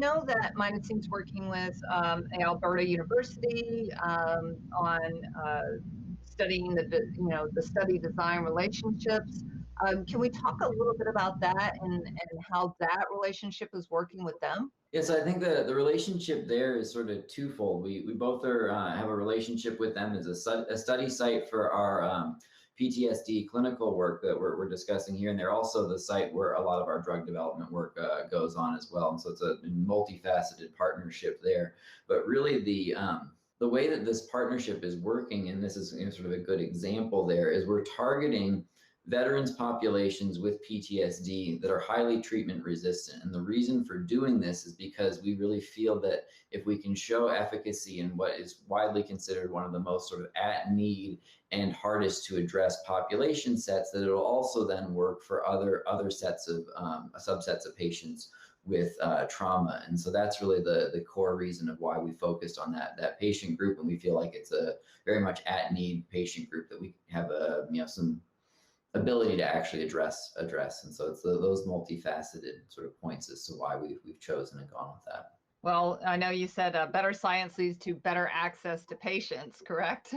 know that Mydecine's working with Alberta University on studying the study design relationships. Can we talk a little bit about that and how that relationship is working with them? Yes, I think the relationship there is sort of twofold. We both have a relationship with them as a study site for our PTSD clinical work that we're discussing here, and they're also the site where a lot of our drug development work goes on as well. And so it's a multifaceted partnership there. But really, the way that this partnership is working, and this is sort of a good example there, is we're targeting veterans populations with PTSD that are highly treatment resistant. And the reason for doing this is because we really feel that if we can show efficacy in what is widely considered one of the most sort of at need and hardest to address population sets, that it'll also then work for other sets of subsets of patients with trauma. And so that's really the core reason of why we focused on that patient group. And we feel like it's a very much at need patient group that we have some ability to actually address. And so it's those multifaceted sort of points as to why we've chosen and gone with that. Well, I know you said better science leads to better access to patients, correct?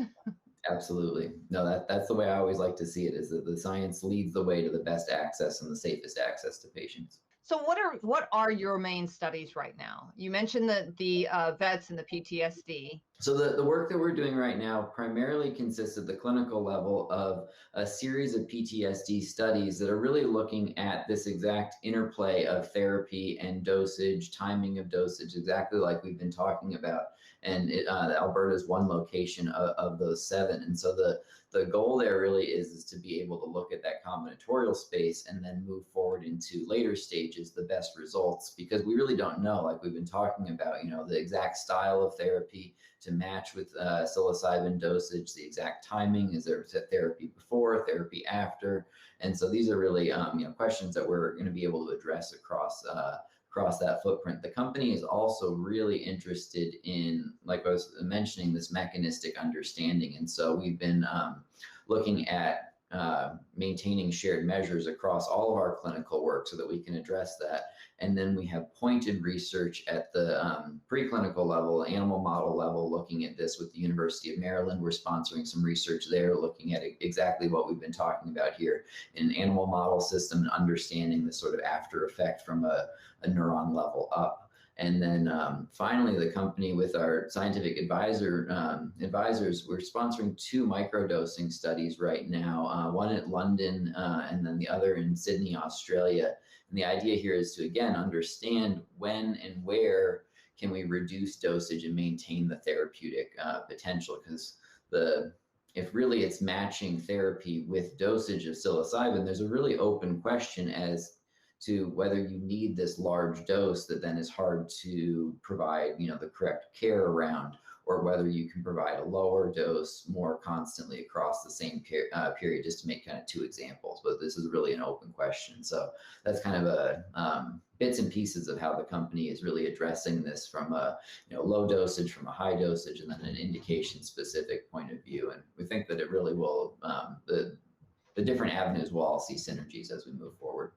Absolutely. No, that's the way I always like to see it, is that the science leads the way to the best access and the safest access to patients. So what are your main studies right now? You mentioned the vets and the PTSD. So the work that we're doing right now primarily consists at the clinical level of a series of PTSD studies that are really looking at this exact interplay of therapy and dosage, timing of dosage, exactly like we've been talking about. And Alberta is one location of those 7. And so the goal there really is to be able to look at that combinatorial space and then move forward into later stages, the best results, because we really don't know, like we've been talking about, the exact style of therapy to match with psilocybin dosage, the exact timing. Is there therapy before, therapy after? And so these are really questions that we're going to be able to address across that footprint. The company is also really interested in, like I was mentioning, this mechanistic understanding. And so we've been looking at maintaining shared measures across all of our clinical work so that we can address that. And then we have pointed research at the preclinical level, animal model level, looking at this with the University of Maryland. We're sponsoring some research there, looking at exactly what we've been talking about here in an animal model system and understanding the sort of after effect from a neuron level up. And then finally, the company with our scientific advisors, we're sponsoring 2 microdosing studies right now, one at London and then the other in Sydney, Australia. And the idea here is to, again, understand when and where can we reduce dosage and maintain the therapeutic potential, because if really it's matching therapy with dosage of psilocybin, there's a really open question as to whether you need this large dose that then is hard to provide, the correct care around, or whether you can provide a lower dose more constantly across the same period, just to make kind of 2 examples. But this is really an open question. So that's kind of a bits and pieces of how the company is really addressing this from a low dosage, from a high dosage, and then an indication specific point of view. And we think that it really will, the different avenues will all see synergies as we move forward.